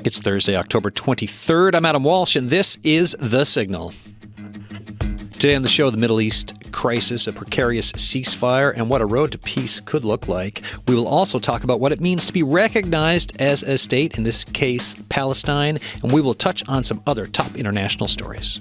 It's Thursday, October 23rd. I'm Adam Walsh, and this is The Signal. Today on the show, the Middle East crisis, a precarious ceasefire, and what a road to peace could look like. We will also talk about what it means to be recognized as a state, in this case, Palestine, and we will touch on some other top international stories.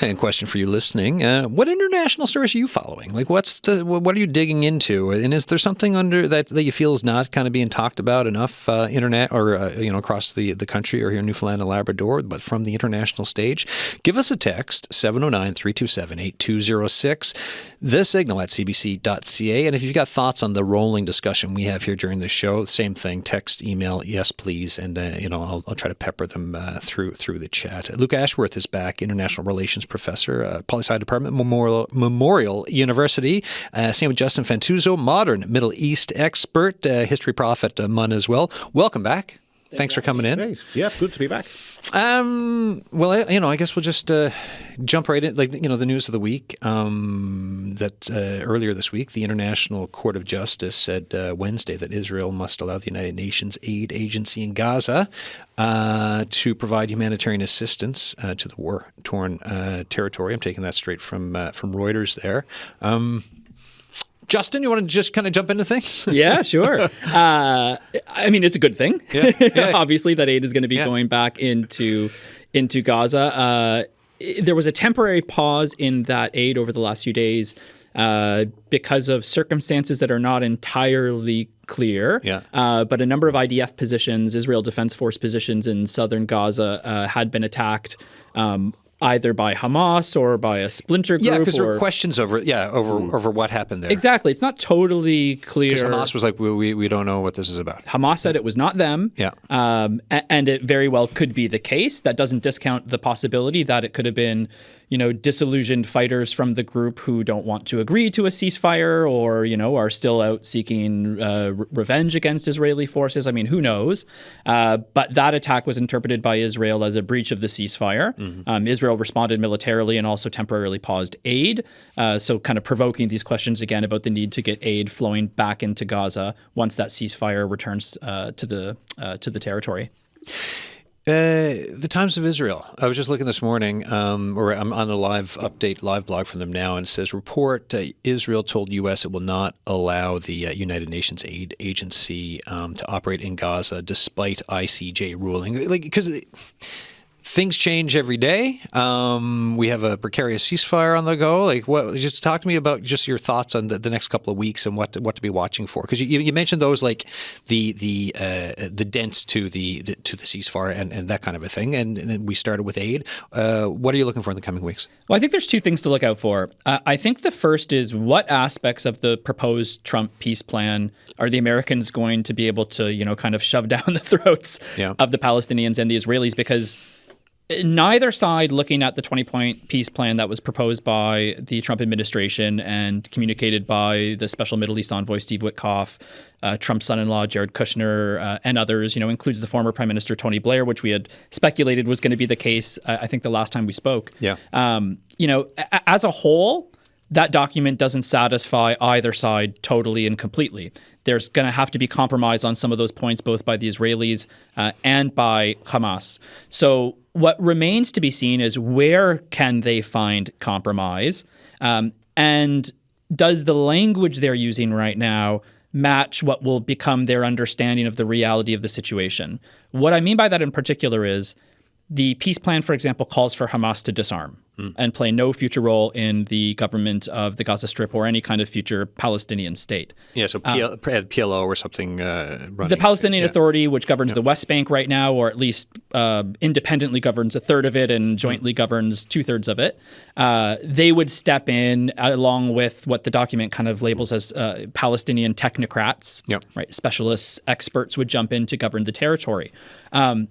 And question for you listening, what international stories are you following? Like, what are you digging into? And is there something under that you feel is not kind of being talked about enough internet or, across the country or here in Newfoundland and Labrador, but from the international stage? Give us a text, 709-327-8206, thesignal@cbc.ca. And if you've got thoughts on the rolling discussion we have here during the show, same thing, text, email, yes, please. And, I'll try to pepper them through the chat. Lucian Ashworth is back, international relations professor, Poli-Sci Department, Memorial University. Same with Justin Fantauzzo, modern Middle East expert, history prof at MUN as well. Welcome back. Thanks for coming in. Great. Yeah, good to be back. I guess we'll just jump right in. The news of the week, that earlier this week, the International Court of Justice said Wednesday that Israel must allow the United Nations aid agency in Gaza to provide humanitarian assistance to the war-torn territory. I'm taking that straight from Reuters there. Justin, you want to just kind of jump into things? Yeah, sure. It's a good thing. Yeah. Obviously, that aid is going to be going back into Gaza. There was a temporary pause in that aid over the last few days because of circumstances that are not entirely clear. Yeah. But a number of IDF positions, Israel Defense Force positions in southern Gaza, had been attacked. Either by Hamas or by a splinter group. Yeah, because there were questions over what happened there. Exactly. It's not totally clear. Because Hamas was like, we don't know what this is about. Hamas said it was not them. Yeah. And it very well could be the case. That doesn't discount the possibility that it could have been, disillusioned fighters from the group who don't want to agree to a ceasefire or, are still out seeking revenge against Israeli forces. I mean, who knows? But that attack was interpreted by Israel as a breach of the ceasefire. Mm-hmm. Israel responded militarily and also temporarily paused aid. So kind of provoking these questions again about the need to get aid flowing back into Gaza once that ceasefire returns to the territory. The Times of Israel. I was just looking this morning, or I'm on a live blog from them now, and it says, report, Israel told U.S. it will not allow the United Nations aid agency to operate in Gaza despite ICJ ruling. Because things change every day. We have a precarious ceasefire on the go. Just talk to me about just your thoughts on the next couple of weeks and what to be watching for. Because you mentioned those, like the dents to the ceasefire and that kind of a thing. And then we started with aid. What are you looking for in the coming weeks? Well, I think there's two things to look out for. I think the first is what aspects of the proposed Trump peace plan are the Americans going to be able to, kind of shove down the throats of the Palestinians and the Israelis, because neither side, looking at the 20-point peace plan that was proposed by the Trump administration and communicated by the special Middle East envoy Steve Witkoff, Trump's son-in-law Jared Kushner, and others, includes the former Prime Minister Tony Blair, which we had speculated was going to be the case, I think, the last time we spoke. Yeah. As a whole, that document doesn't satisfy either side totally and completely. There's going to have to be compromise on some of those points, both by the Israelis and by Hamas. So what remains to be seen is where can they find compromise, and does the language they're using right now match what will become their understanding of the reality of the situation? What I mean by that in particular is the peace plan, for example, calls for Hamas to disarm and play no future role in the government of the Gaza Strip or any kind of future Palestinian state. Yeah, so PLO or something running. The Palestinian Authority, which governs the West Bank right now, or at least independently governs a third of it and jointly governs 2/3 of it, they would step in along with what the document kind of labels as Palestinian technocrats, right? Specialists, experts would jump in to govern the territory.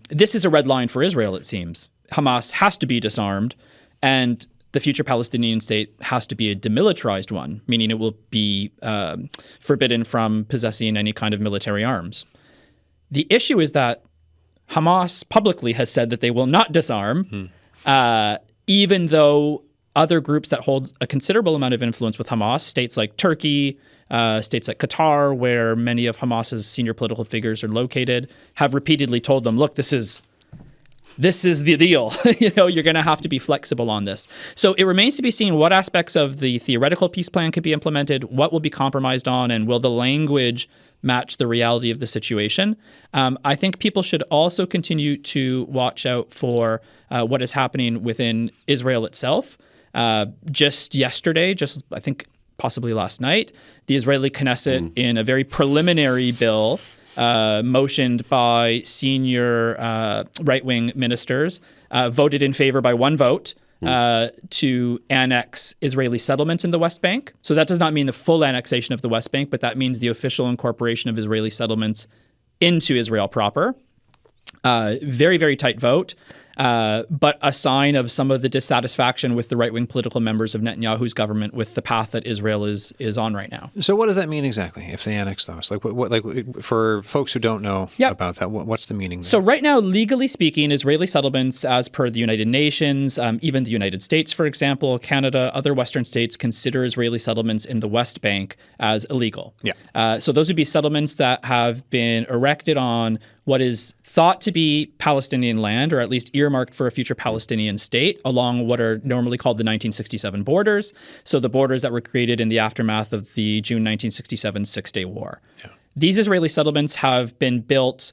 This is a red line for Israel, it seems. Hamas has to be disarmed, and the future Palestinian state has to be a demilitarized one, meaning it will be forbidden from possessing any kind of military arms. The issue is that Hamas publicly has said that they will not disarm. even though other groups that hold a considerable amount of influence with Hamas, states like Turkey, states like Qatar, where many of Hamas's senior political figures are located, have repeatedly told them, look, this is the deal. You're going to have to be flexible on this. So it remains to be seen what aspects of the theoretical peace plan could be implemented, what will be compromised on, and will the language match the reality of the situation. I think people should also continue to watch out for what is happening within Israel itself. Just yesterday, I think possibly last night, the Israeli Knesset, in a very preliminary bill motioned by senior right-wing ministers, voted in favor by one vote to annex Israeli settlements in the West Bank. So that does not mean the full annexation of the West Bank, but that means the official incorporation of Israeli settlements into Israel proper. Very, very tight vote. But a sign of some of the dissatisfaction with the right-wing political members of Netanyahu's government with the path that Israel is on right now. So what does that mean exactly if they annex those? Like for folks who don't know about that, what's the meaning there? So right now, legally speaking, Israeli settlements, as per the United Nations, even the United States, for example, Canada, other Western states consider Israeli settlements in the West Bank as illegal. Yeah. So those would be settlements that have been erected on what is thought to be Palestinian land, or at least earmarked for a future Palestinian state, along what are normally called the 1967 borders. So the borders that were created in the aftermath of the June 1967 Six-Day War. Yeah. These Israeli settlements have been built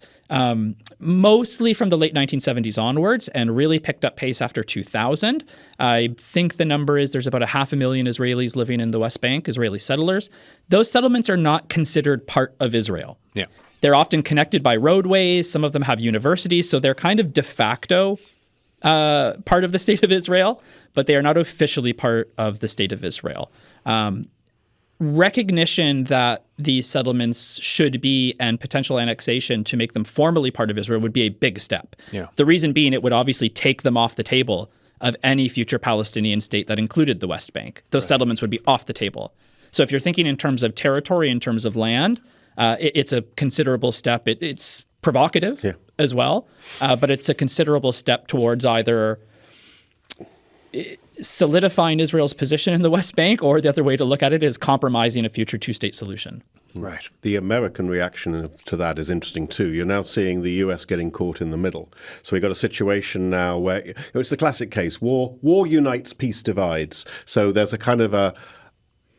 mostly from the late 1970s onwards and really picked up pace after 2000. I think the number is there's about 500,000 Israelis living in the West Bank, Israeli settlers. Those settlements are not considered part of Israel. Yeah. They're often connected by roadways. Some of them have universities, so they're kind of de facto part of the state of Israel, but they are not officially part of the state of Israel. Recognition that these settlements should be, and potential annexation to make them formally part of Israel, would be a big step. Yeah. The reason being, it would obviously take them off the table of any future Palestinian state that included the West Bank. Those settlements would be off the table. So if you're thinking in terms of territory, in terms of land, it's a considerable step. It's provocative as well, but it's a considerable step towards either solidifying Israel's position in the West Bank, or the other way to look at it is compromising a future two-state solution. Right. The American reaction to that is interesting too. You're now seeing the US getting caught in the middle. So we've got a situation now where it's the classic case: war unites, peace divides. So there's a kind of a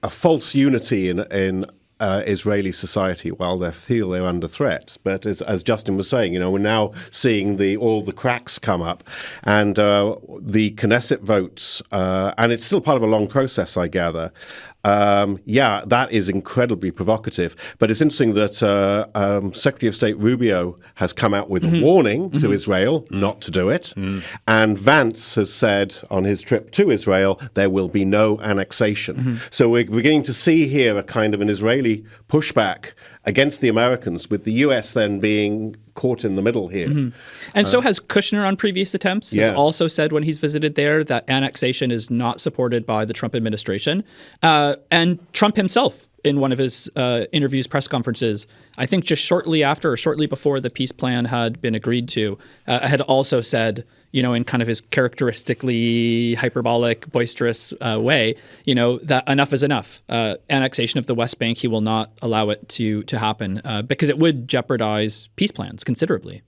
false unity in Israeli society while they feel they're under threat. But as Justin was saying, we're now seeing all the cracks come up, and the Knesset votes, and it's still part of a long process, I gather. That is incredibly provocative. But it's interesting that Secretary of State Rubio has come out with a warning to Israel not to do it. And Vance has said on his trip to Israel, there will be no annexation. So we're beginning to see here a kind of an Israeli pushback against the Americans, with the US then being caught in the middle here. And so has Kushner on previous attempts. He's also said when he's visited there that annexation is not supported by the Trump administration. And Trump himself, in one of his interviews, press conferences, I think just shortly after or shortly before the peace plan had been agreed to, had also said, in kind of his characteristically hyperbolic, boisterous way, that enough is enough. Annexation of the West Bank, he will not allow it to happen because it would jeopardize peace plans considerably.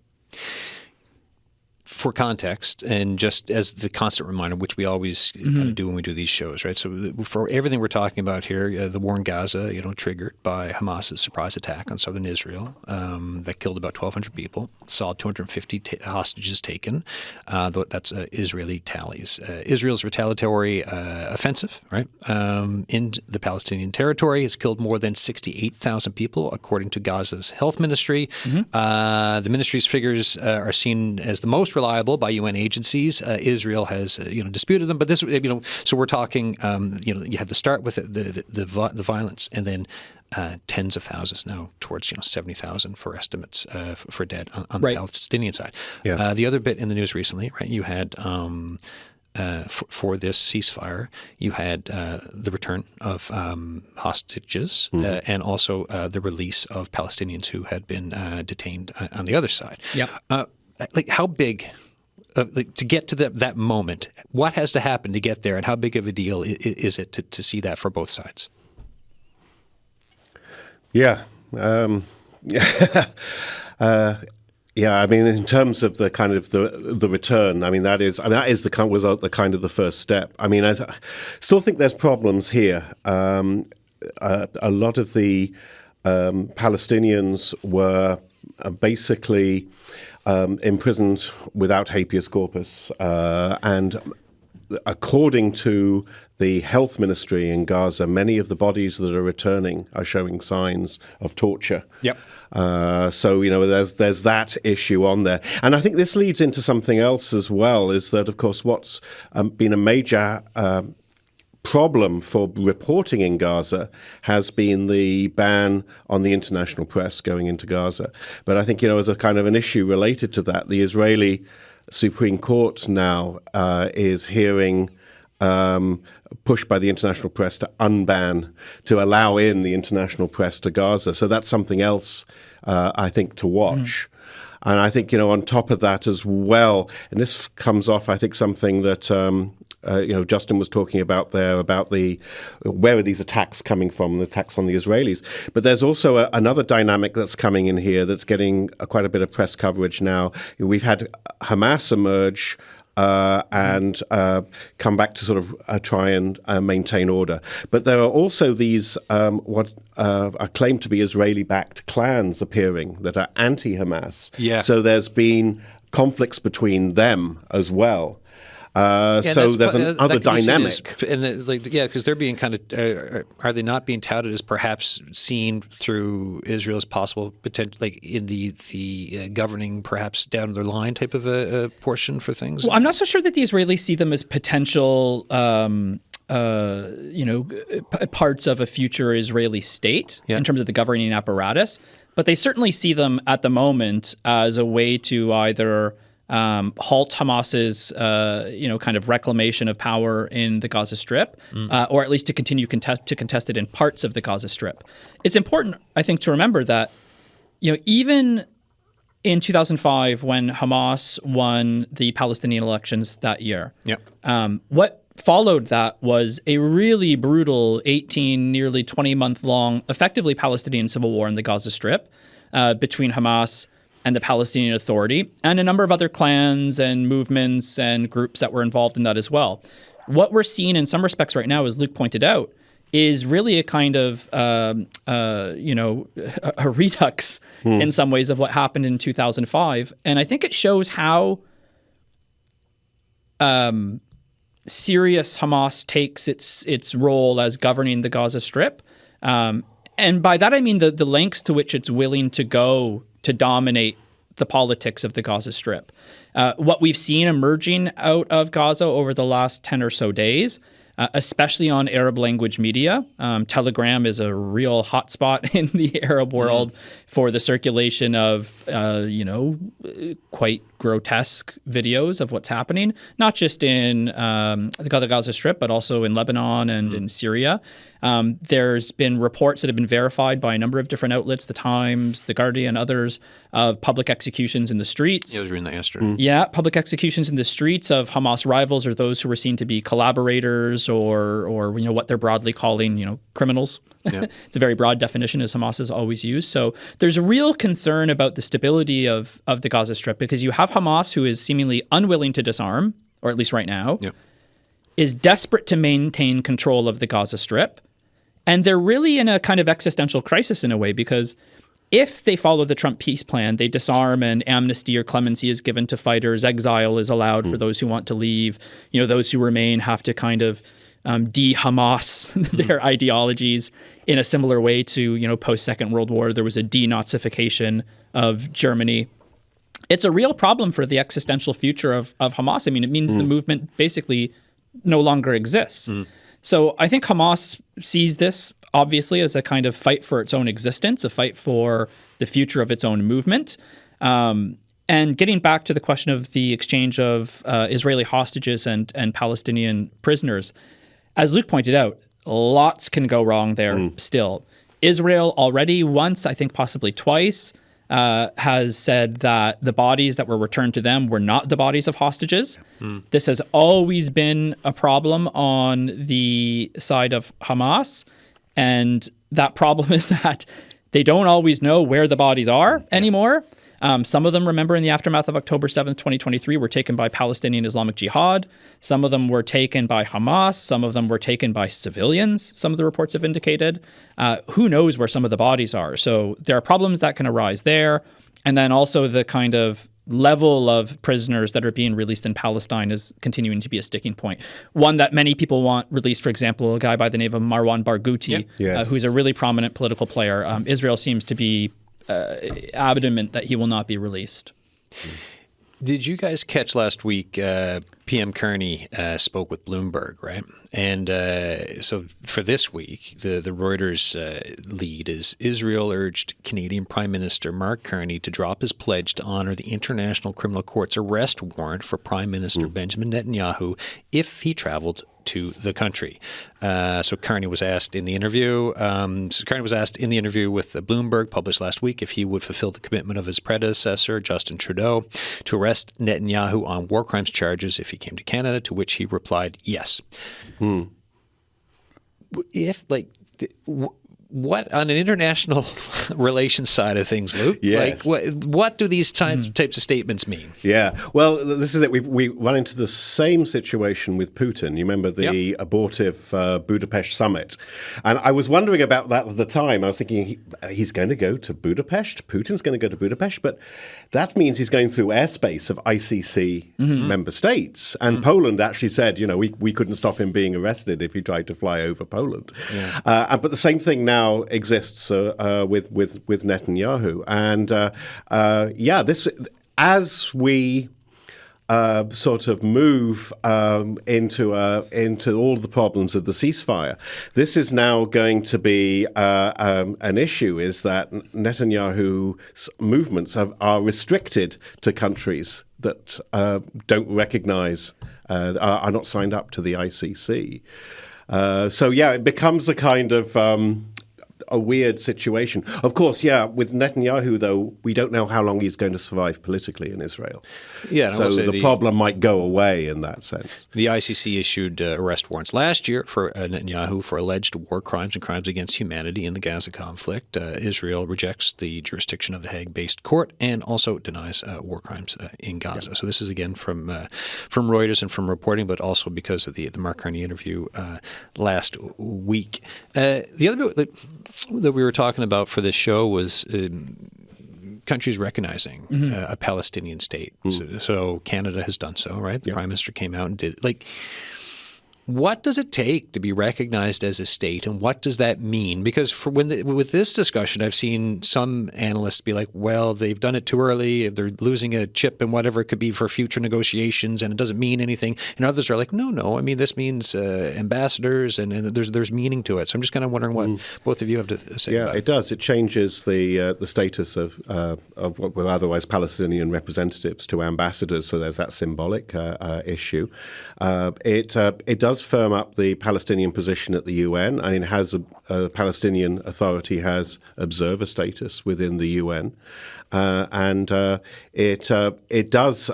For context, and just as the constant reminder, which we always kind of do when we do these shows, right? So for everything we're talking about here, the war in Gaza, triggered by Hamas's surprise attack on southern Israel that killed about 1,200 people, saw 250 hostages taken. That's Israeli tallies. Israel's retaliatory offensive, right, in the Palestinian territory has killed more than 68,000 people, according to Gaza's health ministry. The ministry's figures are seen as the most reliable by UN agencies. Israel has disputed them, but this so we're talking you had to start with the violence, and then tens of thousands now, towards 70,000 for estimates for dead on the Palestinian side. The other bit in the news recently, right? You had for this ceasefire, you had the return of hostages and also the release of Palestinians who had been detained on the other side. How big to get to that moment? What has to happen to get there, and how big of a deal is it to see that for both sides? Yeah. Yeah, I mean, in terms of the kind of the return, I mean, that is the kind of the first step. I mean, I still think there's problems here. A lot of the Palestinians were basically imprisoned without habeas corpus, and according to the health ministry in Gaza, many of the bodies that are returning are showing signs of torture. Yep. So, there's that issue on there. And I think this leads into something else as well, is that, of course, what's been a major problem for reporting in Gaza has been the ban on the international press going into Gaza. But I think, as a kind of an issue related to that, the Israeli Supreme Court now is hearing push by the international press to allow in the international press to Gaza. So that's something else, I think, to watch. And I think, on top of that as well, and this comes off, I think, something that, Justin was talking about there, about where are these attacks coming from, the attacks on the Israelis. But there's also another dynamic that's coming in here that's getting quite a bit of press coverage now. We've had Hamas emerge and come back to sort of try and maintain order. But there are also these what are claimed to be Israeli-backed clans appearing that are anti-Hamas. Yeah. So there's been conflicts between them as well. So there's another dynamic. Because they're being kind of are they not being touted as perhaps seen through Israel's possible potential, like in the governing perhaps down the line type of a portion for things? Well, I'm not so sure that the Israelis see them as potential parts of a future Israeli state in terms of the governing apparatus, but they certainly see them at the moment as a way to either halt Hamas's, kind of reclamation of power in the Gaza Strip, or at least to continue to contest it in parts of the Gaza Strip. It's important, I think, to remember that, even in 2005, when Hamas won the Palestinian elections that year, what followed that was a really brutal 18, nearly 20-month-long, effectively Palestinian civil war in the Gaza Strip between Hamas and the Palestinian Authority, and a number of other clans and movements and groups that were involved in that as well. What we're seeing in some respects right now, as Luke pointed out, is really a kind of, a redux in some ways of what happened in 2005. And I think it shows how serious Hamas takes its role as governing the Gaza Strip. And by that, I mean the lengths to which it's willing to go to dominate the politics of the Gaza Strip. What we've seen emerging out of Gaza over the last 10 or so days, especially on Arab language media. Telegram is a real hotspot in the Arab world for the circulation of, quite grotesque videos of what's happening, not just in the Gaza Strip, but also in Lebanon and in Syria. There's been reports that have been verified by a number of different outlets, The Times, The Guardian, others, of public executions in the streets. Yeah, I was reading that yesterday. Yeah, public executions in the streets of Hamas rivals or those who were seen to be collaborators or what they're broadly calling, criminals. Yeah. It's a very broad definition, as Hamas has always used. So there's a real concern about the stability of the Gaza Strip, because you have Hamas, who is seemingly unwilling to disarm, or at least right now, is desperate to maintain control of the Gaza Strip. And they're really in a kind of existential crisis in a way, because if they follow the Trump peace plan, they disarm and amnesty or clemency is given to fighters, exile is allowed for those who want to leave. Those who remain have to kind of de-Hamas their ideologies in a similar way to, post-Second World War. There was a denazification of Germany. It's a real problem for the existential future of Hamas. I mean, it means the movement basically no longer exists. So I think Hamas sees this, obviously, as a kind of fight for its own existence, a fight for the future of its own movement. And getting back to the question of the exchange of Israeli hostages and Palestinian prisoners, as Luke pointed out, lots can go wrong there still. Israel already once, I think possibly twice, has said that the bodies that were returned to them were not the bodies of hostages. This has always been a problem on the side of Hamas. And that problem is that they don't always know where the bodies are anymore. Some of them, remember, in the aftermath of October 7th, 2023, were taken by Palestinian Islamic Jihad. Some of them were taken by Hamas. Some of them were taken by civilians, some of the reports have indicated. Who knows where some of the bodies are? So there are problems that can arise there. And then also the kind of level of prisoners that are being released in Palestine is continuing to be a sticking point. One that many people want released, for example, a guy by the name of Marwan Barghouti, who's a really prominent political player. Israel seems to be adamant that he will not be released. Did you guys catch last week PM Kearney spoke with Bloomberg, right? And so for this week, the Reuters lead is Israel urged Canadian Prime Minister Mark Carney to drop his pledge to honor the International Criminal Court's arrest warrant for Prime Minister Benjamin Netanyahu if he traveled to the country. So Carney was asked in the interview. with Bloomberg, published last week, if he would fulfill the commitment of his predecessor, Justin Trudeau, to arrest Netanyahu on war crimes charges if he came to Canada. To which he replied, "Yes." If what on an international relations side of things, Luke? Yes. What do these types of statements mean? Yeah. Well, this is it. We run into the same situation with Putin. You remember the abortive Budapest summit. And I was wondering about that at the time. I was thinking he's going to go to Budapest. Putin's going to go to Budapest. But that means he's going through airspace of ICC member states. And Poland actually said, we couldn't stop him being arrested if he tried to fly over Poland. Yeah. But the same thing now exists with Netanyahu, and this as we sort of move into all the problems of the ceasefire, this is now going to be an issue. Is that Netanyahu's movements are restricted to countries that don't recognize, are not signed up to the ICC. It becomes a kind of a weird situation. Of course, with Netanyahu, though, we don't know how long he's going to survive politically in Israel. Yeah, so the problem might go away in that sense. The ICC issued arrest warrants last year for Netanyahu for alleged war crimes and crimes against humanity in the Gaza conflict. Israel rejects the jurisdiction of the Hague-based court and also denies war crimes in Gaza. Yeah. So this is again from Reuters and from reporting, but also because of the Mark Carney interview last week. The other bit that we were talking about for this show was countries recognizing a Palestinian state. So Canada has done so, right? The Prime Minister came out and did it. What does it take to be recognized as a state, and what does that mean? Because with this discussion, I've seen some analysts be like, well, they've done it too early, they're losing a chip and whatever it could be for future negotiations, and it doesn't mean anything. And others are like, no, I mean, this means ambassadors, and there's meaning to it. So I'm just kind of wondering what both of you have to say about it. Yeah, it does. It changes the status of what were otherwise Palestinian representatives to ambassadors, so there's that symbolic issue. It does firm up the Palestinian position at the UN. I mean, a Palestinian Authority has observer status within the UN, and it does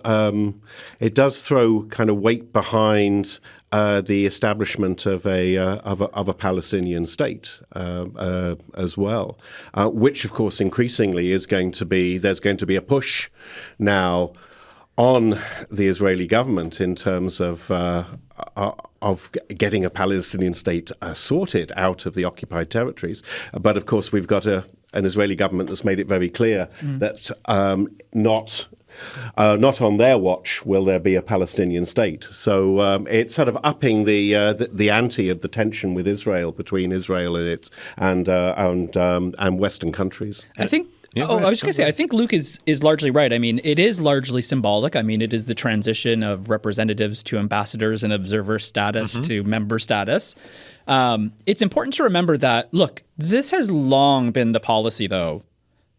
throw kind of weight behind the establishment of a Palestinian state as well, which of course increasingly there's going to be a push now on the Israeli government in terms of getting a Palestinian state sorted out of the occupied territories. But of course, we've got an Israeli government that's made it very clear that not on their watch will there be a Palestinian state. So it's sort of upping the ante of the tension with Israel, between Israel and Western countries. I think. I was going to say, I think Luke is largely right. I mean, it is largely symbolic. I mean, it is the transition of representatives to ambassadors and observer status to member status. It's important to remember that, look, this has long been the policy, though,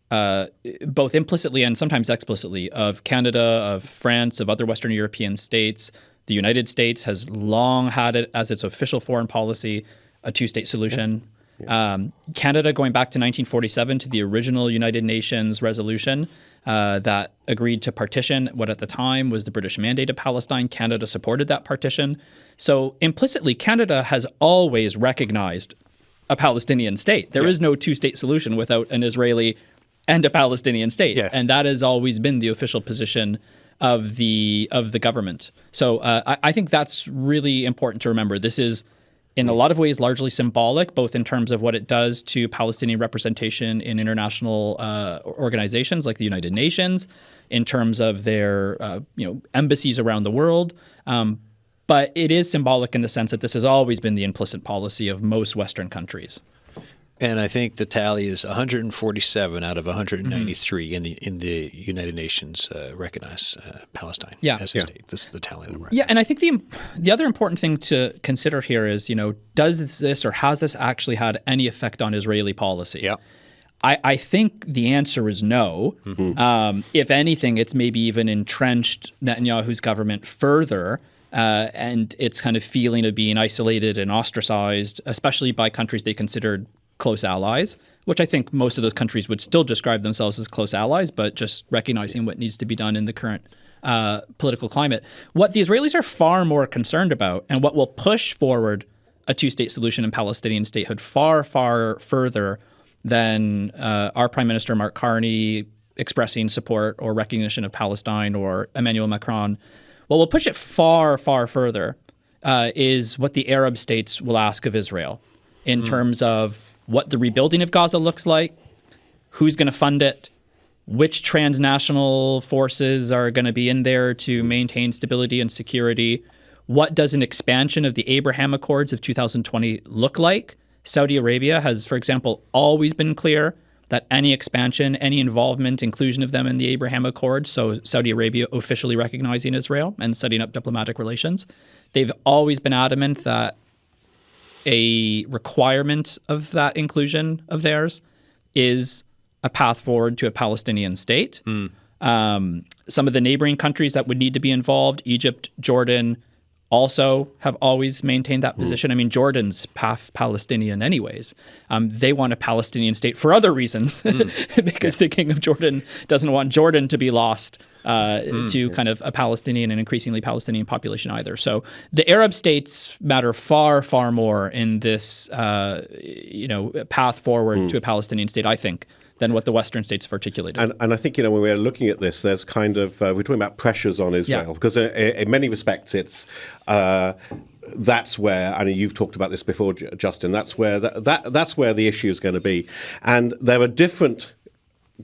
both implicitly and sometimes explicitly, of Canada, of France, of other Western European states. The United States has long had it as its official foreign policy, a two-state solution. Canada, going back to 1947 to the original United Nations resolution that agreed to partition what at the time was the British Mandate of Palestine, Canada supported that partition. So implicitly, Canada has always recognized a Palestinian state. There is no two-state solution without an Israeli and a Palestinian state. Yeah. And that has always been the official position of the government. So I think that's really important to remember. This is, in a lot of ways, largely symbolic, both in terms of what it does to Palestinian representation in international organizations like the United Nations, in terms of their embassies around the world. But it is symbolic in the sense that this has always been the implicit policy of most Western countries. And I think the tally is 147 out of 193 in the United Nations recognize Palestine as a state. This is the tally that we're at. Yeah, and I think the other important thing to consider here is, does this or has this actually had any effect on Israeli policy? Yeah. I think the answer is no. If anything, it's maybe even entrenched Netanyahu's government further. And its kind of feeling of being isolated and ostracized, especially by countries they considered close allies, which I think most of those countries would still describe themselves as close allies, but just recognizing what needs to be done in the current political climate. What the Israelis are far more concerned about, and what will push forward a two-state solution and Palestinian statehood far, far further than our Prime Minister Mark Carney expressing support or recognition of Palestine, or Emmanuel Macron. What will push it far, far further is what the Arab states will ask of Israel in terms of what the rebuilding of Gaza looks like, who's going to fund it, which transnational forces are going to be in there to maintain stability and security. What does an expansion of the Abraham Accords of 2020 look like? Saudi Arabia has, for example, always been clear that any expansion, any involvement, inclusion of them in the Abraham Accords, so Saudi Arabia officially recognizing Israel and setting up diplomatic relations, they've always been adamant that a requirement of that inclusion of theirs is a path forward to a Palestinian state. Some of the neighboring countries that would need to be involved, Egypt, Jordan, also have always maintained that position. I mean, Jordan's half Palestinian anyways. They want a Palestinian state for other reasons because the king of Jordan doesn't want Jordan to be lost to kind of a Palestinian and increasingly Palestinian population either. So the Arab states matter far, far more in this, path forward to a Palestinian state, I think, than what the Western states have articulated. And I think, when we're looking at this, there's kind of, we're talking about pressures on Israel, because in many respects it's, that's where, and you've talked about this before, Justin, that's where that's where the issue is going to be. And there are different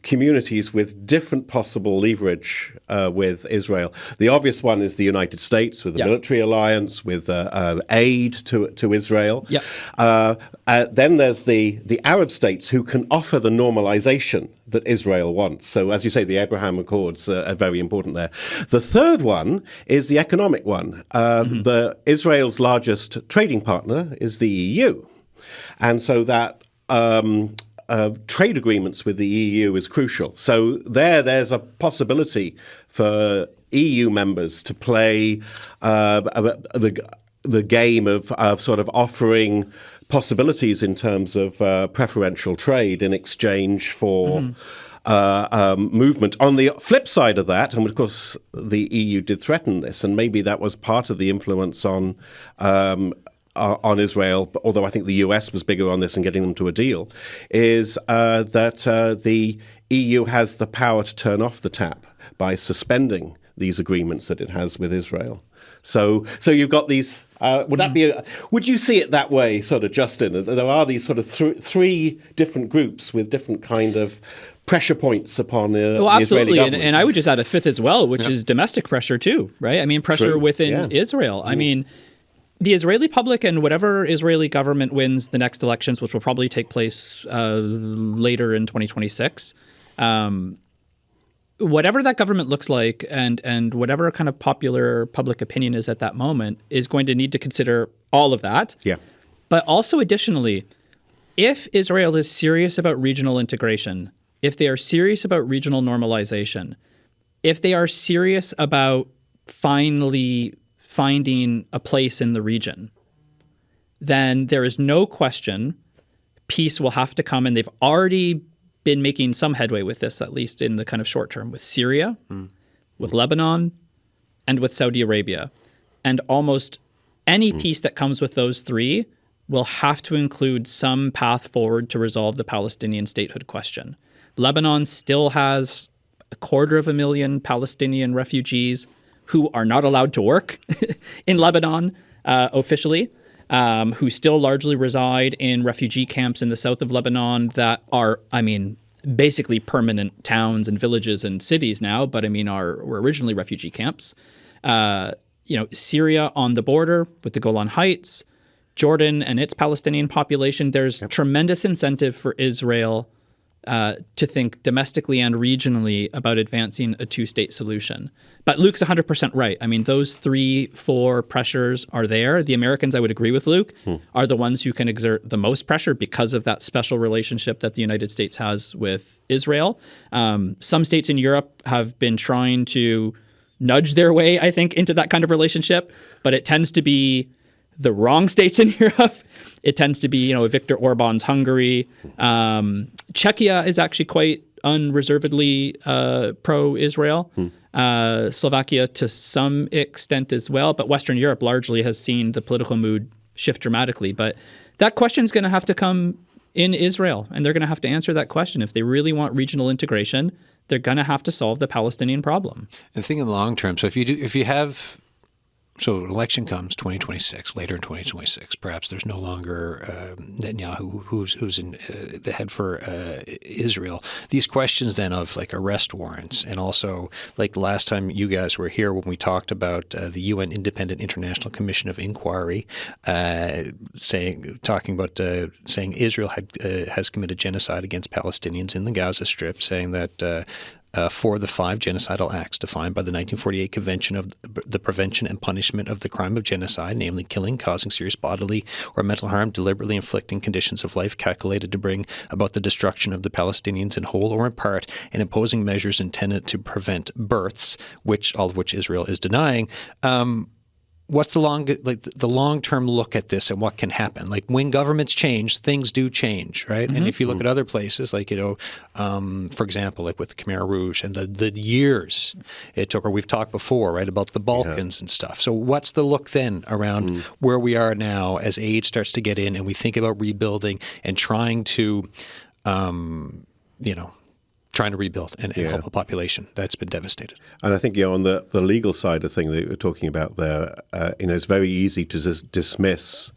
communities with different possible leverage with Israel. The obvious one is the United States with the military alliance, with aid to Israel. Then there's the Arab states who can offer the normalization that Israel wants. So as you say, the Abraham Accords are very important there. The third one is the economic one. The Israel's largest trading partner is the EU. And so that trade agreements with the EU is crucial. So there's a possibility for EU members to play the game of sort of offering possibilities in terms of preferential trade in exchange for movement. On the flip side of that, and of course the EU did threaten this, and maybe that was part of the influence on Israel, although I think the US was bigger on this and getting them to a deal, is that the EU has the power to turn off the tap by suspending these agreements that it has with Israel. So you've got these. Would you see it that way, sort of, Justin? There are these sort of three different groups with different kind of pressure points upon the absolutely. Israeli government. And I would just add a fifth as well, which is domestic pressure too, right? I mean, pressure within Israel. I mean, the Israeli public and whatever Israeli government wins the next elections, which will probably take place later in 2026, whatever that government looks like and whatever kind of popular public opinion is at that moment is going to need to consider all of that. Yeah. But also additionally, if Israel is serious about regional integration, if they are serious about regional normalization, if they are serious about finally finding a place in the region, then there is no question peace will have to come, and they've already been making some headway with this, at least in the kind of short term, with Syria, with Lebanon, and with Saudi Arabia. And almost any peace that comes with those three will have to include some path forward to resolve the Palestinian statehood question. Lebanon still has 250,000 Palestinian refugees who are not allowed to work in Lebanon officially, who still largely reside in refugee camps in the south of Lebanon that are, basically permanent towns and villages and cities now, but were originally refugee camps. Syria on the border with the Golan Heights, Jordan and its Palestinian population. There's tremendous incentive for Israel to think domestically and regionally about advancing a two-state solution. But Luke's 100% right. Those 3-4 pressures are there. The Americans, I would agree with Luke, are the ones who can exert the most pressure because of that special relationship that the United States has with Israel. Some states in Europe have been trying to nudge their way, I think, into that kind of relationship, but it tends to be the wrong states in Europe. It tends to be, Viktor Orban's Hungary. Czechia is actually quite unreservedly pro-Israel. Slovakia to some extent as well, but Western Europe largely has seen the political mood shift dramatically. But that question is going to have to come in Israel, and they're going to have to answer that question. If they really want regional integration, they're going to have to solve the Palestinian problem. And think in the long term. So election comes 2026, later in 2026. Perhaps there's no longer Netanyahu who's in the head for Israel. These questions then of like arrest warrants, and also like last time you guys were here when we talked about the UN Independent International Commission of Inquiry, saying Israel has committed genocide against Palestinians in the Gaza Strip, saying that. For the 5 genocidal acts defined by the 1948 Convention of the Prevention and Punishment of the Crime of Genocide, namely killing, causing serious bodily or mental harm, deliberately inflicting conditions of life calculated to bring about the destruction of the Palestinians in whole or in part, and imposing measures intended to prevent births, all of which Israel is denying. What's the long-term look at this and what can happen? Like when governments change, things do change, right? And if you look at other places, like, for example, like with the Khmer Rouge and the years it took, or we've talked before, right, about the Balkans and stuff. So what's the look then around where we are now as aid starts to get in and we think about rebuilding and trying to, rebuild and help a population that's been devastated. And I think on the legal side of thing that you were talking about there, it's very easy to dismiss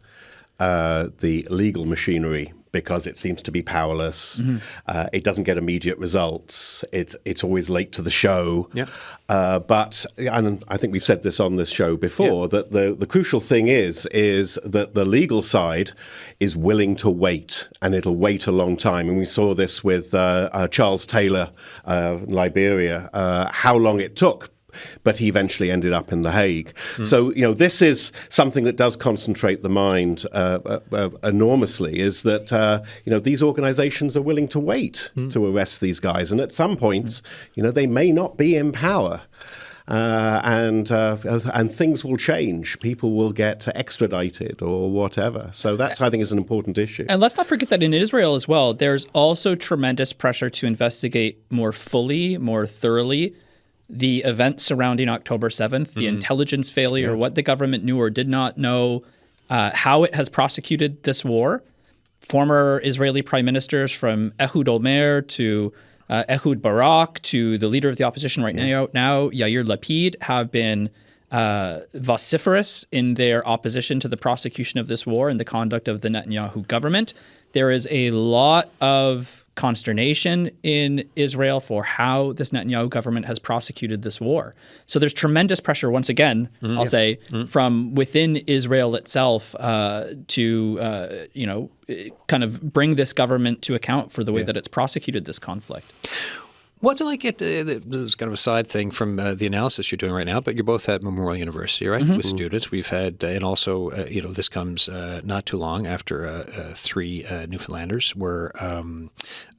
the legal machinery because it seems to be powerless. It doesn't get immediate results. It's always late to the show. But I think we've said this on this show before, that the crucial thing is that the legal side is willing to wait, and it'll wait a long time. And we saw this with Charles Taylor, Liberia, how long it took. But he eventually ended up in The Hague. So, this is something that does concentrate the mind enormously, is that, these organizations are willing to wait to arrest these guys. And at some points, they may not be in power. And things will change. People will get extradited or whatever. So that, I think, is an important issue. And let's not forget that in Israel as well, there's also tremendous pressure to investigate more fully, more thoroughly, the events surrounding October 7th, the intelligence failure, what the government knew or did not know, how it has prosecuted this war. Former Israeli prime ministers from Ehud Olmert to Ehud Barak to the leader of the opposition right now, Yair Lapid, have been vociferous in their opposition to the prosecution of this war and the conduct of the Netanyahu government. There is a lot of consternation in Israel for how this Netanyahu government has prosecuted this war. So there's tremendous pressure, once again, I'll say, from within Israel itself to, kind of bring this government to account for the way that it's prosecuted this conflict. What's it like? This is kind of a side thing from the analysis you're doing right now, but you're both at Memorial University, right, with students. We've had, and also, this comes not too long after 3 Newfoundlanders were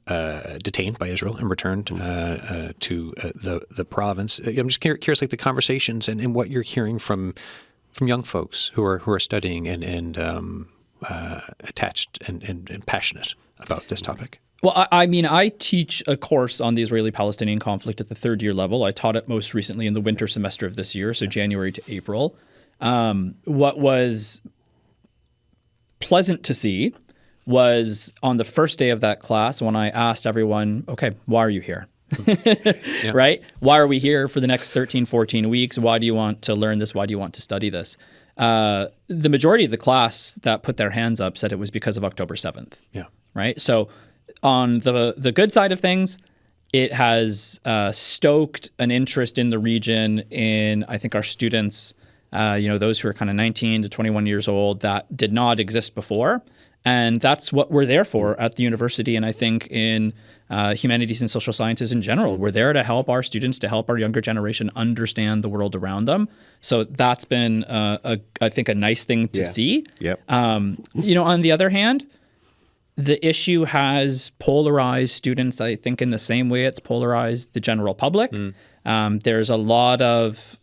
detained by Israel and returned to the province. I'm just curious, like the conversations and what you're hearing from young folks who are studying and attached and passionate about this topic? Well, I teach a course on the Israeli-Palestinian conflict at the third-year level. I taught it most recently in the winter semester of this year, so January to April. What was pleasant to see was on the first day of that class when I asked everyone, okay, why are you here? Right? Why are we here for the next 13, 14 weeks? Why do you want to learn this? Why do you want to study this? The majority of the class that put their hands up said it was because of October 7th. Yeah. Right? So on the good side of things, it has stoked an interest in the region in, I think, our students, those who are kind of 19 to 21 years old that did not exist before. And that's what we're there for at the university. And I think in humanities and social sciences in general, we're there to help our students, to help our younger generation understand the world around them. So that's been, I think, a nice thing to see. Yep. On the other hand, the issue has polarized students, I think, in the same way it's polarized the general public. There's a lot of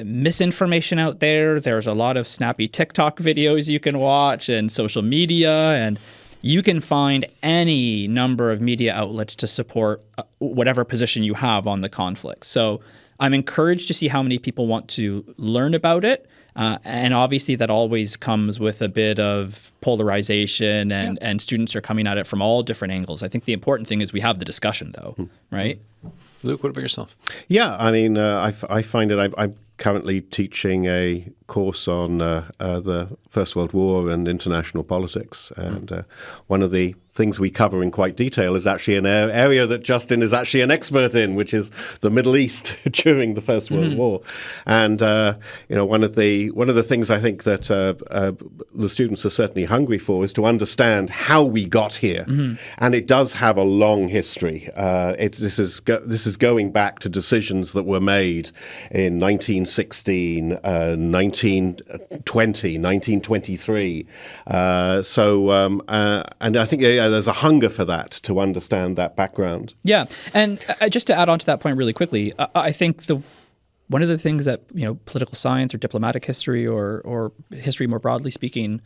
misinformation out there. There's a lot of snappy TikTok videos you can watch and social media, and you can find any number of media outlets to support whatever position you have on the conflict. So I'm encouraged to see how many people want to learn about it. And obviously that always comes with a bit of polarization and students are coming at it from all different angles. I think the important thing is we have the discussion though, right? Luke, what about yourself? Yeah, I mean, I find it, I'm currently teaching a course on the First World War and international politics. And one of the things we cover in quite detail is actually an area that Justin is actually an expert in, which is the Middle East during the First World War. And one of the things I think that the students are certainly hungry for is to understand how we got here. And it does have a long history. This is going back to decisions that were made in 1916, 1920, 1923. And I think there's a hunger for that, to understand that background. Yeah, and just to add on to that point really quickly, I think one of the things that political science or diplomatic history or history more broadly speaking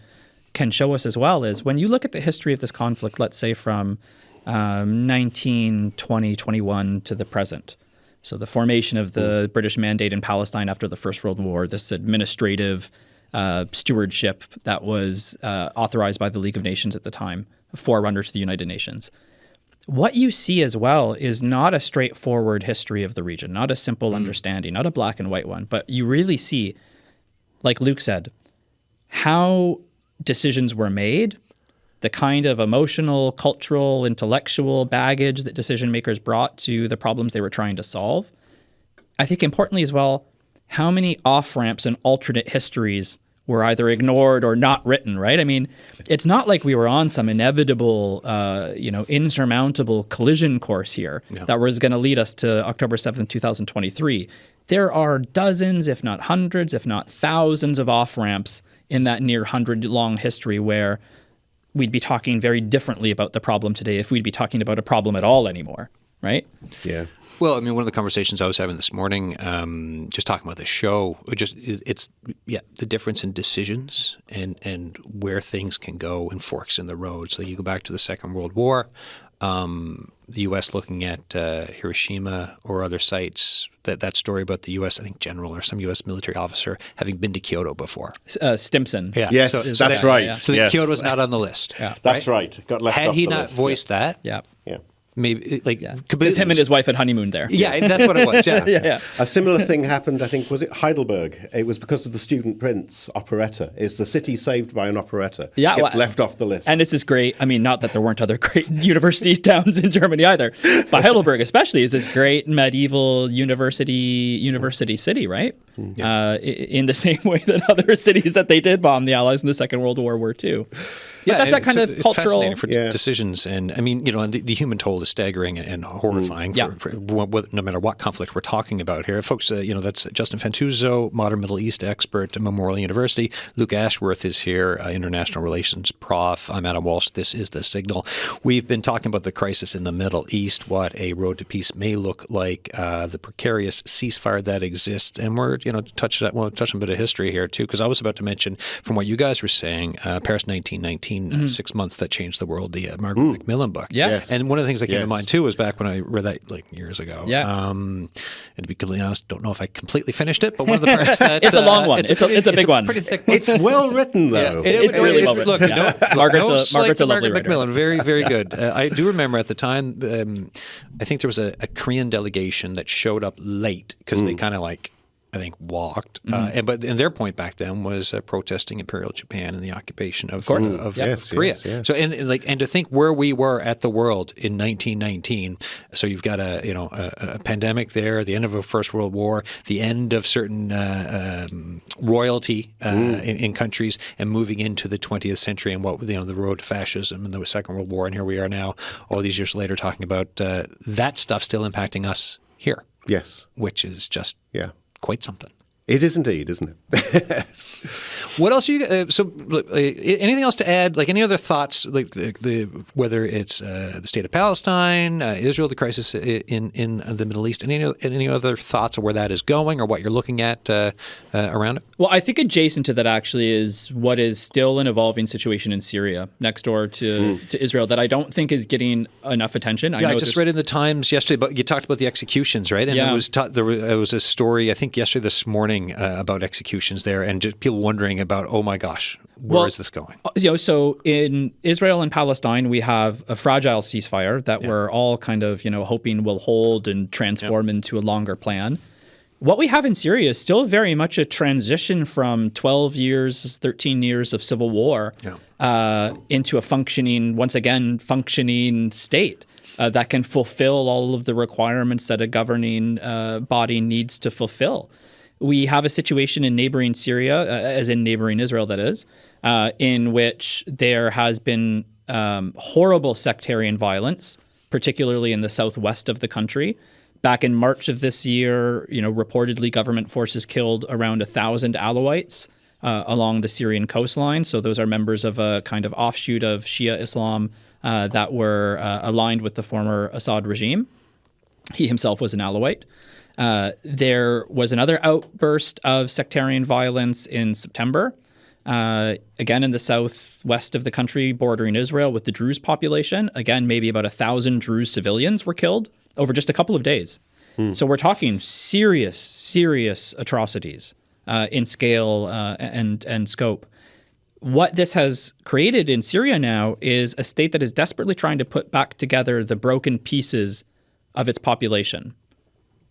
can show us as well is when you look at the history of this conflict, let's say from 1920, 21 to the present. So the formation of the British Mandate in Palestine after the First World War, this administrative stewardship that was authorized by the League of Nations at the time, a forerunner to the United Nations. What you see as well is not a straightforward history of the region, not a simple understanding, not a black and white one, but you really see, like Luke said, how decisions were made, the kind of emotional, cultural, intellectual baggage that decision makers brought to the problems they were trying to solve. I think importantly as well, how many off-ramps and alternate histories were either ignored or not written, right? I mean, it's not like we were on some inevitable, insurmountable collision course here that was going to lead us to October 7th, 2023. There are dozens, if not hundreds, if not thousands of off-ramps in that near 100-long history where we'd be talking very differently about the problem today if we'd be talking about a problem at all anymore, right? Yeah. Well, I mean, one of the conversations I was having this morning, just talking about the show, it's the difference in decisions and where things can go and forks in the road. So you go back to the Second World War, the U.S. looking at Hiroshima or other sites. That story about the U.S. I think general or some U.S. military officer having been to Kyoto before. Stimson. Yeah. Yes, that's right. Yeah. So Kyoto was not on the list. Yeah. That's right. Got left Had off he the not list. voiced that, Yeah. maybe Because him and his wife had honeymoon there. Yeah, that's what it was. Yeah. Yeah. A similar thing happened, I think, was it Heidelberg? It was because of the Student Prince operetta. It's the city saved by an operetta. Yeah, Gets left off the list. And this is great. I mean, not that there weren't other great university towns in Germany either, but Heidelberg especially is this great medieval university city, right? In the same way that other cities that they did bomb the Allies in the Second World War were too. But that's that kind of it's cultural fascinating for decisions, and I mean, the human toll is staggering and horrifying for no matter what conflict we're talking about here, folks. That's Justin Fantauzzo, modern Middle East expert at Memorial University. Luke Ashworth is here, international relations prof. I'm Adam Walsh. This is The Signal. We've been talking about the crisis in the Middle East, what a road to peace may look like, the precarious ceasefire that exists, and we're touch on a bit of history here too, because I was about to mention from what you guys were saying, Paris 1919, 6 months that changed the world, the Margaret Macmillan book. Yeah. Yes. And one of the things that came to mind too was back when I read that like years ago. Yeah. And to be completely honest, don't know if I completely finished it, but one of the parts that It's a long one. It's a big one. Pretty thick book. It's well written, though. It's really well written. Look, Yeah. Margaret's a lovely writer. Macmillan, very, very good. I do remember at the time, I think there was a Korean delegation that showed up late because they kind of I think walked. But their point back then was protesting Imperial Japan and the occupation of Yes, Korea. yes, yes. So and to think where we were at the world in 1919. So you've got a pandemic there, the end of a First World War, the end of certain royalty in countries, and moving into the 20th century and what the road to fascism and the Second World War. And here we are now, all these years later, talking about that stuff still impacting us here. Yes. Which is just quite something. It is indeed, isn't it? What else are you? Anything else to add? Like any other thoughts? Like whether it's the state of Palestine, Israel, the crisis in the Middle East, any other thoughts of where that is going or what you're looking at around it? Well, I think adjacent to that actually is what is still an evolving situation in Syria, next door to Israel, that I don't think is getting enough attention. I just read in the Times yesterday, but you talked about the executions, right? And it was there was a story I think yesterday this morning about executions there, and just people wondering about, oh my gosh, where is this going? So in Israel and Palestine, we have a fragile ceasefire that we're all kind of hoping will hold and transform into a longer plan. What we have in Syria is still very much a transition from 12 years, 13 years of civil war into a functioning state that can fulfill all of the requirements that a governing body needs to fulfill. We have a situation in neighboring Syria, as in neighboring Israel, that is, in which there has been horrible sectarian violence, particularly in the southwest of the country. Back in March of this year, reportedly government forces killed around 1,000 Alawites along the Syrian coastline. So those are members of a kind of offshoot of Shia Islam that were aligned with the former Assad regime. He himself was an Alawite. There was another outburst of sectarian violence in September, again in the southwest of the country bordering Israel with the Druze population. Again, maybe about 1,000 Druze civilians were killed over just a couple of days. So we're talking serious atrocities in scale and scope. What this has created in Syria now is a state that is desperately trying to put back together the broken pieces of its population.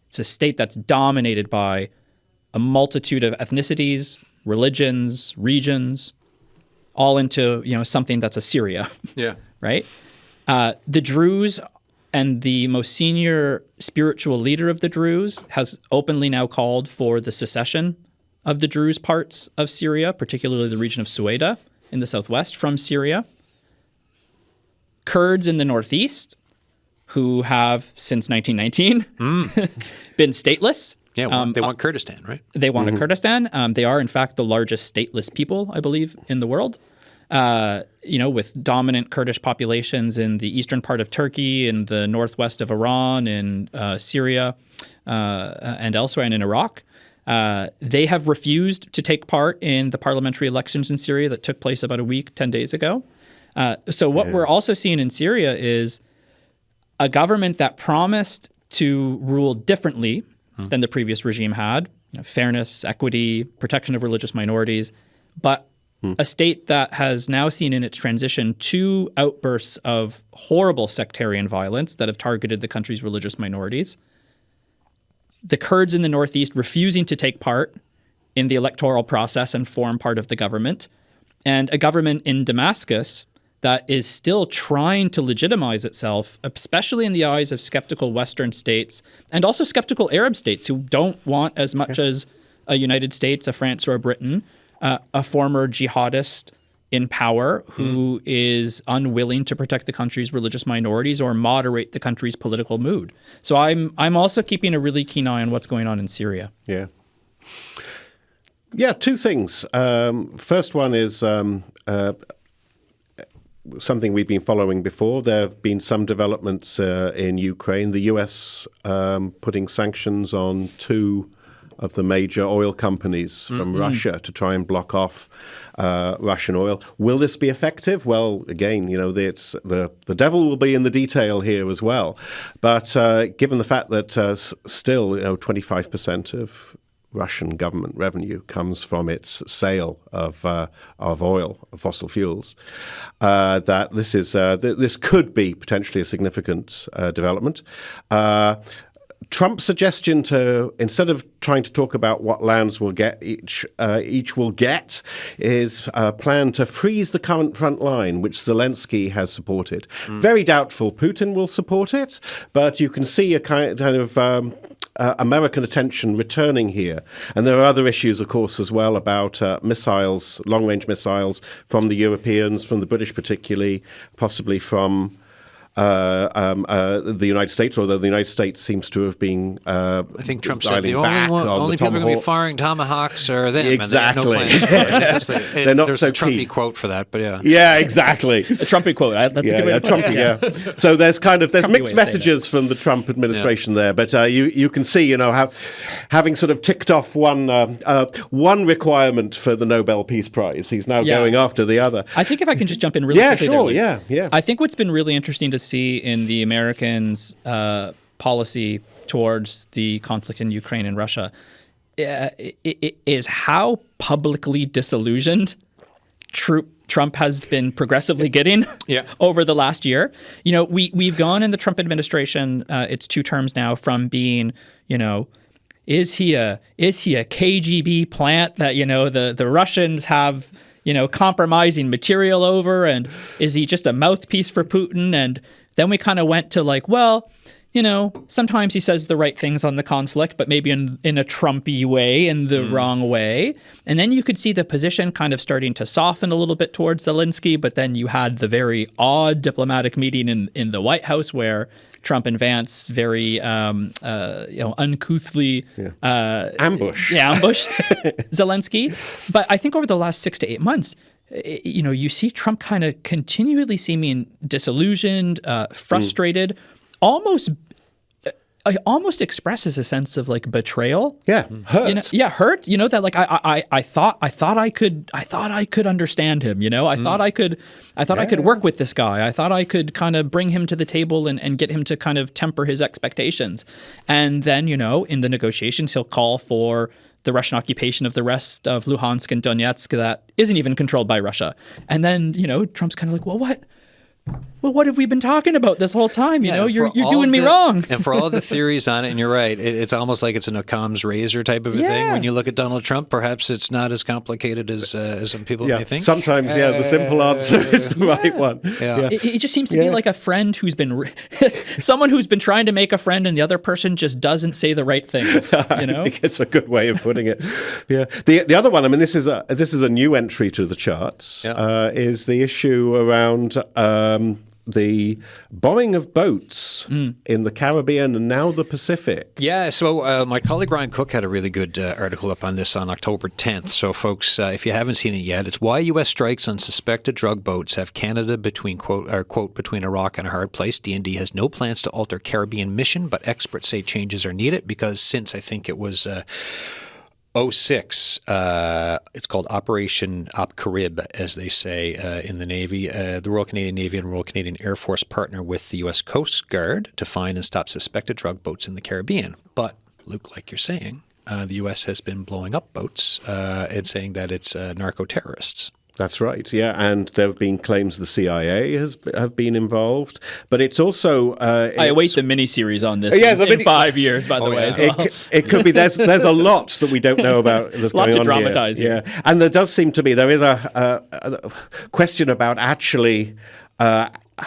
It's a state that's dominated by a multitude of ethnicities, religions, regions, all into something that's a Syria. Yeah. Right? The Druze and the most senior spiritual leader of the Druze has openly now called for the secession of the Druze parts of Syria, particularly the region of Sueda in the southwest from Syria. Kurds in the northeast, who have, since 1919, been stateless. Yeah, they want Kurdistan, right? They want a Kurdistan. They are, in fact, the largest stateless people, I believe, in the world. With dominant Kurdish populations in the eastern part of Turkey, in the northwest of Iran, in Syria, and elsewhere, and in Iraq. They have refused to take part in the parliamentary elections in Syria that took place about 10 days ago. So what we're also seeing in Syria is a government that promised to rule differently than the previous regime had, fairness, equity, protection of religious minorities, but a state that has now seen in its transition 2 outbursts of horrible sectarian violence that have targeted the country's religious minorities. The Kurds in the northeast refusing to take part in the electoral process and form part of the government, and a government in Damascus that is still trying to legitimize itself, especially in the eyes of skeptical Western states and also skeptical Arab states who don't want as much as a United States, a France, or a Britain, a former jihadist in power who is unwilling to protect the country's religious minorities or moderate the country's political mood. So I'm also keeping a really keen eye on what's going on in Syria. Yeah, 2 things. First one is something we've been following before. There have been some developments in Ukraine. The U.S. Putting sanctions on 2 of the major oil companies from Russia to try and block off Russian oil. Will this be effective? Well, again, the devil will be in the detail here as well. But given the fact that still 25% of Russian government revenue comes from its sale of oil, of fossil fuels, that this could be potentially a significant development. Trump's suggestion to, instead of trying to talk about what lands will get each will get, is a plan to freeze the current front line, which Zelensky has supported. Very doubtful Putin will support it, but you can see a kind of American attention returning here. And there are other issues, of course, as well about missiles, long-range missiles from the Europeans, from the British particularly, possibly from the United States, although the United States seems to have been I think Trump said the only people who are going to be firing Tomahawks are them. Exactly. And they have no plans. They're not There's so a Trumpy keen. quote for that, but yeah. Yeah, exactly. A Trumpy quote. That's a good way to put it. Yeah. So there's Trumpy mixed way of saying messages from the Trump administration there, but you can see, having sort of ticked off one requirement for the Nobel Peace Prize, he's now going after the other. I think if I can just jump in really quickly. Yeah, sure. Yeah. I think what's been really interesting to see in the Americans' policy towards the conflict in Ukraine and Russia is how publicly disillusioned Trump has been progressively getting over the last year. We've gone in the Trump administration, it's 2 terms now, from being, is he a KGB plant that, the Russians have, compromising material over, and is he just a mouthpiece for Putin? And then we kind of went to sometimes he says the right things on the conflict, but maybe in a Trumpy way, in the wrong way. And then you could see the position kind of starting to soften a little bit towards Zelensky, but then you had the very odd diplomatic meeting in the White House where Trump and Vance very uncouthly ambushed Zelensky. But I think over the last 6 to 8 months, you see Trump kind of continually seeming disillusioned, frustrated, almost expresses a sense of betrayal. Hurt. Hurt. That I thought I could understand him. I thought I could work with this guy. I thought I could kind of bring him to the table and get him to kind of temper his expectations. And then in the negotiations he'll call for the Russian occupation of the rest of Luhansk and Donetsk that isn't even controlled by Russia. And then, Trump's kind of like, well, what have we been talking about this whole time? You're doing me wrong. And for all of the theories on it, and you're right, it's almost like it's an Occam's razor type of a thing. When you look at Donald Trump, perhaps it's not as complicated as some people may think. Sometimes, the simple answer is the right one. It just seems to be like a friend who's been someone who's been trying to make a friend, and the other person just doesn't say the right things. I think it's a good way of putting it. Yeah. The other one, this is a new entry to the charts, is the issue around the bombing of boats in the Caribbean and now the Pacific. Yeah, so my colleague Ryan Cook had a really good article up on this on October 10th. So folks, if you haven't seen it yet, it's why U.S. strikes on suspected drug boats have Canada between, quote, between a rock and a hard place. D&D has no plans to alter Caribbean mission, but experts say changes are needed because since I think it was 2006, it's called Operation Op Carib, as they say in the Navy. The Royal Canadian Navy and Royal Canadian Air Force partner with the U.S. Coast Guard to find and stop suspected drug boats in the Caribbean. But, Luke, like you're saying, the U.S. has been blowing up boats and saying that it's narco-terrorists. That's right, and there have been claims the CIA have been involved, but it's also... I await the miniseries on this in 5 years, by the way. As well. It could be. There's a lot that we don't know about that's going on here. A lot to dramatize here. Yeah, and there does seem to be, there is a question about actually...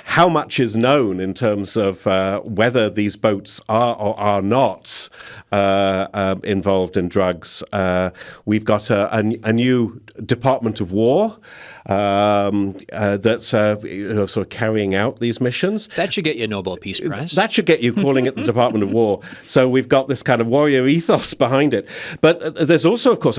how much is known in terms of whether these boats are or are not involved in drugs? We've got a new Department of War that's sort of carrying out these missions. That should get you a Nobel Peace Prize. That should get you calling it the Department of War. So we've got this kind of warrior ethos behind it. But there's also, of course,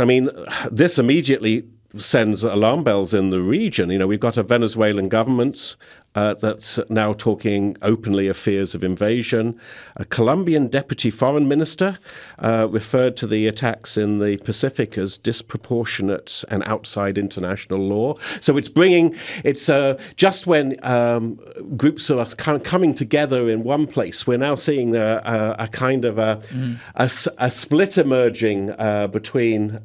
this immediately sends alarm bells in the region. We've got a Venezuelan government that's now talking openly of fears of invasion. A Colombian deputy foreign minister referred to the attacks in the Pacific as disproportionate and outside international law. So it's just when groups are kind of coming together in one place, we're now seeing a kind of a split emerging between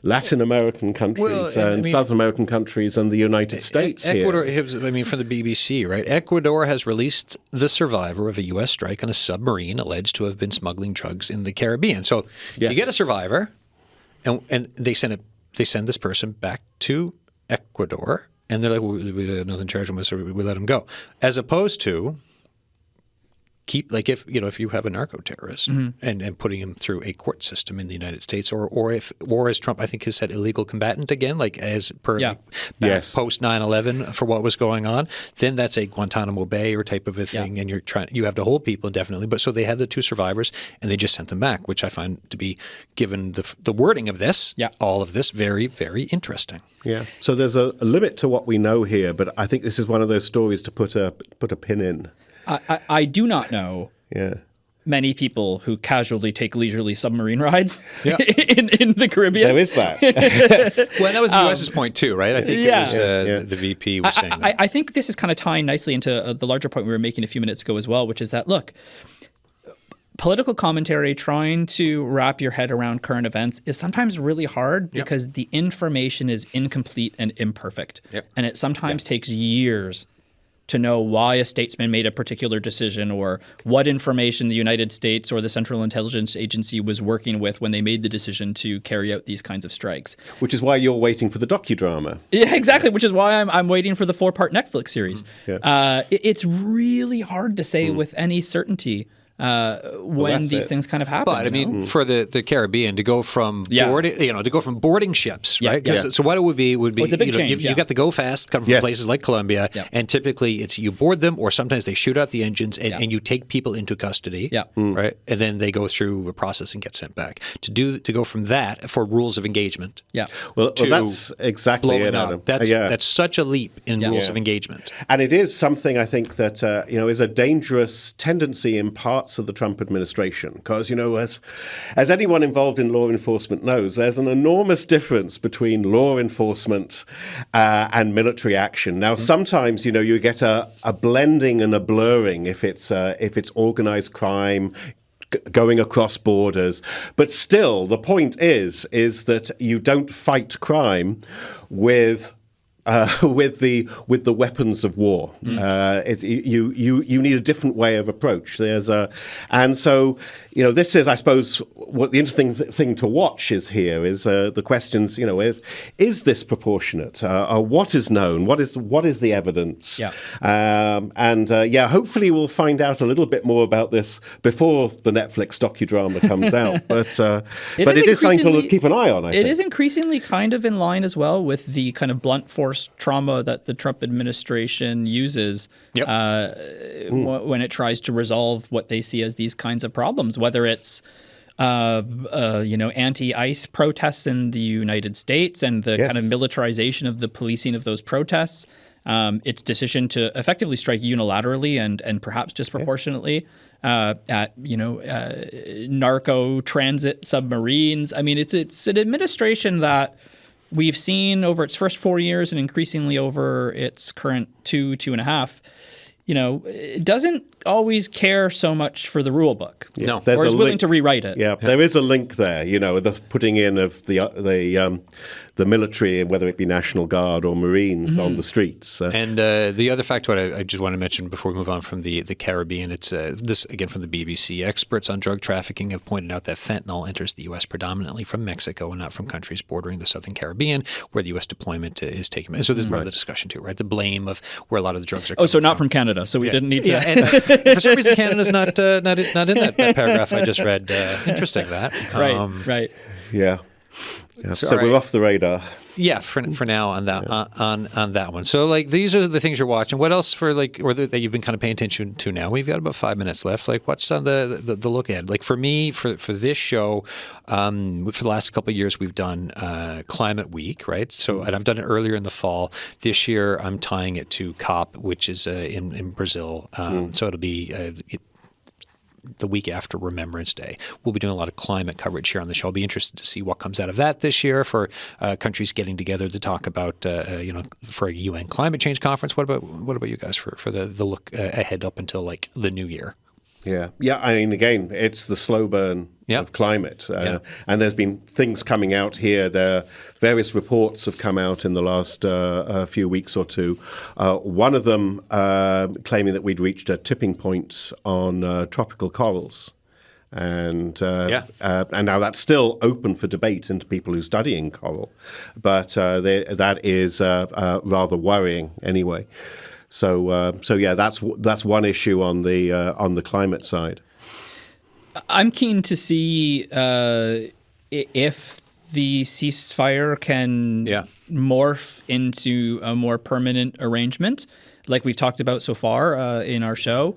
Latin American countries and South American countries and the United States Ecuador, here. from the BBC, right? Ecuador has released the survivor of a U.S. strike on a submarine alleged to have been smuggling drugs in the Caribbean. So you get a survivor, and they send this person back to Ecuador, and they're like, we have nothing charged him with, so we let him go. As opposed to if you have a narco terrorist and putting him through a court system in the United States, or as Trump I think has said, illegal combatant again, like as per post 9/11 for what was going on, then that's a Guantanamo Bay or type of a thing, and you have to hold people indefinitely. But so they had the two survivors, and they just sent them back, which I find to be, given the wording of this, all of this, very, very interesting. Yeah. So there's a limit to what we know here, but I think this is one of those stories to put a pin in. I do not know many people who casually take leisurely submarine rides in the Caribbean. There is that. Well, that was the U.S.'s point too, right? I think it was the VP was saying that. I think this is kind of tying nicely into the larger point we were making a few minutes ago as well, which is that, look, political commentary, trying to wrap your head around current events is sometimes really hard because the information is incomplete and imperfect. And it sometimes takes years to know why a statesman made a particular decision, or what information the United States or the Central Intelligence Agency was working with when they made the decision to carry out these kinds of strikes. Which is why you're waiting for the docudrama. Yeah, exactly. Which is why I'm waiting for the 4-part Netflix series. It's really hard to say with any certainty when these things kind of happen. But I mean, for the Caribbean to go from boarding ships, right? So what it would be it's a big change. You got the go fast come from places like Colombia, and typically it's you board them, or sometimes they shoot out the engines and you take people into custody, right? And then they go through a process and get sent back. To go from that for rules of engagement, well that's exactly it, Adam. That's such a leap in rules of engagement, and it is something I think that is a dangerous tendency in parts of the Trump administration, because as anyone involved in law enforcement knows, there's an enormous difference between law enforcement and military action. Now, sometimes you get a blending and a blurring if it's organized crime going across borders, but still the point is that you don't fight crime with the weapons of war. You need a different way of approach. And so this is, I suppose, what the interesting thing to watch is the questions. Is this proportionate? What is known? What is the evidence? Hopefully we'll find out a little bit more about this before the Netflix docudrama comes out. But it is something to keep an eye on. I think it is increasingly kind of in line as well with the kind of blunt force trauma that the Trump administration uses when it tries to resolve what they see as these kinds of problems, whether it's anti-ICE protests in the United States and the kind of militarization of the policing of those protests, its decision to effectively strike unilaterally and perhaps disproportionately at narco transit submarines. I mean, it's an administration that we've seen over its first 4 years and increasingly over its current 2.5, it doesn't always care so much for the rule book. No. Or is willing to rewrite it. Yeah, there is a link there, the putting in of the military, and whether it be National Guard or Marines on the streets. And the other factoid I just want to mention before we move on from the Caribbean, it's this again from the BBC. Experts on drug trafficking have pointed out that fentanyl enters the U.S. predominantly from Mexico and not from countries bordering the southern Caribbean, where the U.S. deployment is taking place. So this is part of the discussion too, right? The blame of where a lot of the drugs are coming not from Canada, so we didn't need to... Yeah, and for some reason Canada's not in that paragraph I just read. Interesting that. Right. Yeah. Yeah, so we're off the radar. Yeah, for now on that on that one. So like these are the things you're watching. What else for that you've been kind of paying attention to now? We've got about 5 minutes left. Like what's on the look ahead? Like for me, for this show, for the last couple of years we've done Climate Week, right? So and I've done it earlier in the fall. This year I'm tying it to COP, which is in Brazil. So it'll be the week after Remembrance Day. We'll be doing a lot of climate coverage here on the show. I'll be interested to see what comes out of that this year for countries getting together to talk about, for a UN climate change conference. What about you guys for the look ahead up until like the new year? Yeah. I mean, again, it's the slow burn of climate, and there's been things coming out here. There, various reports have come out in the last few weeks or two. One of them claiming that we'd reached a tipping point on tropical corals. And now that's still open for debate into people who are studying coral, but that is rather worrying anyway. So that's one issue on the climate side. I'm keen to see if the ceasefire can morph into a more permanent arrangement, like we've talked about so far in our show.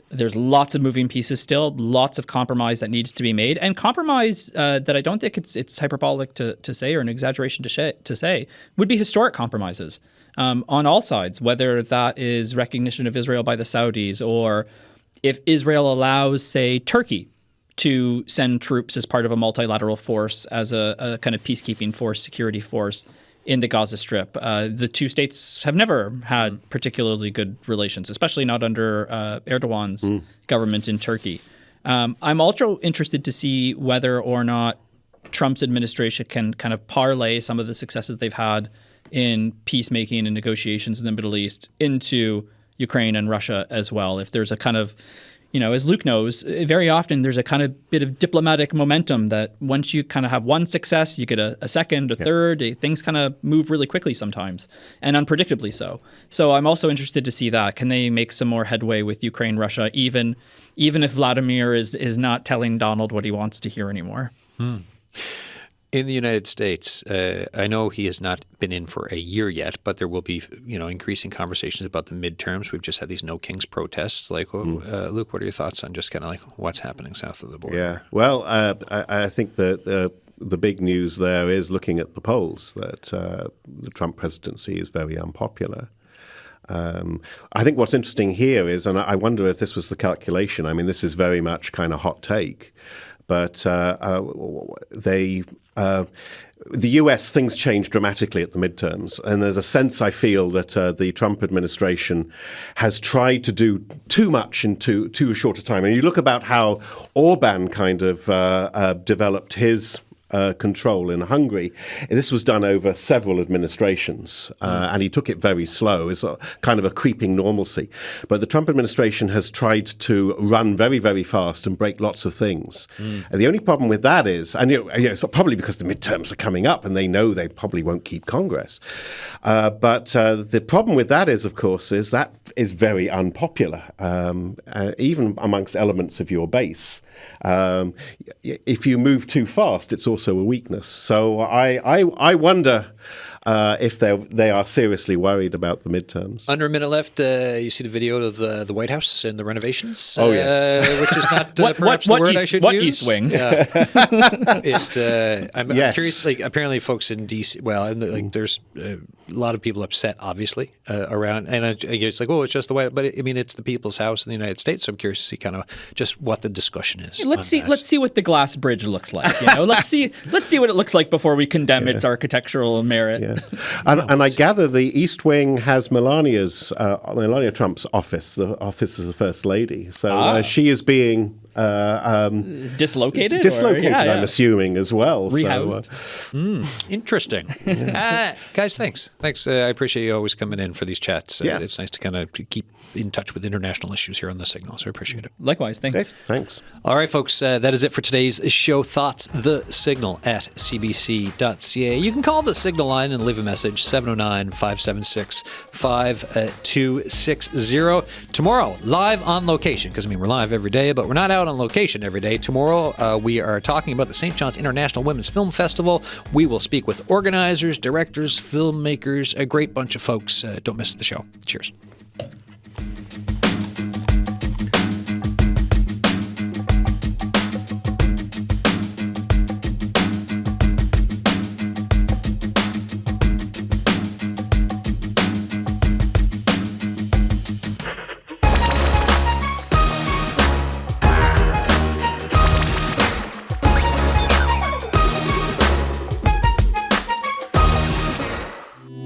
There's lots of moving pieces still, lots of compromise that needs to be made, and compromise that I don't think it's hyperbolic to say or an exaggeration to say would be historic compromises on all sides, whether that is recognition of Israel by the Saudis or if Israel allows, say, Turkey to send troops as part of a multilateral force as a kind of peacekeeping force, security force in the Gaza Strip. The two states have never had particularly good relations, especially not under Erdogan's government in Turkey. I'm also interested to see whether or not Trump's administration can kind of parlay some of the successes they've had in peacemaking and negotiations in the Middle East into Ukraine and Russia as well. If there's a kind of, as Luke knows, very often there's a kind of bit of diplomatic momentum that once you kind of have one success, you get a second, a third. Things kind of move really quickly sometimes, and unpredictably so. So I'm also interested to see that. Can they make some more headway with Ukraine, Russia, even if Vladimir is not telling Donald what he wants to hear anymore? In the United States, I know he has not been in for a year yet, but there will be, increasing conversations about the midterms. We've just had these No Kings protests. Like, Luke, what are your thoughts on just kind of like what's happening south of the border? Yeah, well, I think that the big news there is looking at the polls that the Trump presidency is very unpopular. I think what's interesting here is, and I wonder if this was the calculation. I mean, this is very much kind of hot take. But the U.S., things change dramatically at the midterms. And there's a sense, I feel, that the Trump administration has tried to do too much in too short a time. And you look about how Orban kind of developed his control in Hungary. This was done over several administrations, and he took it very slow. It's kind of a creeping normalcy. But the Trump administration has tried to run very, very fast and break lots of things. And the only problem with that is, and it's probably because the midterms are coming up and they know they probably won't keep Congress. But the problem with that is, of course, is that is very unpopular, even amongst elements of your base. If you move too fast, it's also a weakness. So I wonder if they are seriously worried about the midterms. Under a minute left. You see the video of the White House and the renovations. Oh yes, which is not perhaps the word I should use. East Wing? Yeah. I'm curious. Like apparently, folks in DC. Well, there's a lot of people upset, obviously, around. And it's like, it's just the White. But it's the People's House in the United States. So I'm curious to see kind of just what the discussion is. Let's see what the glass bridge looks like. Let's see what it looks like before we condemn its architectural merit. Yeah. And I gather the East Wing has Melania Trump's office, the office of the First Lady. So she is being dislocated. I'm assuming as well. Rehoused. So, interesting. Guys, thanks. I appreciate you always coming in for these chats. Yes. It's nice to kind of keep in touch with international issues here on The Signal, so I appreciate it. Likewise, thanks. Okay, thanks. All right, folks, that is it for today's show. Thoughts, The Signal at cbc.ca. You can call the Signal line and leave a message, 709-576-5260. Tomorrow, live on location, because we're live every day, but we're not out out on location every day. Tomorrow, we are talking about the St. John's International Women's Film Festival. We will speak with organizers, directors, filmmakers, a great bunch of folks. Don't miss the show. Cheers.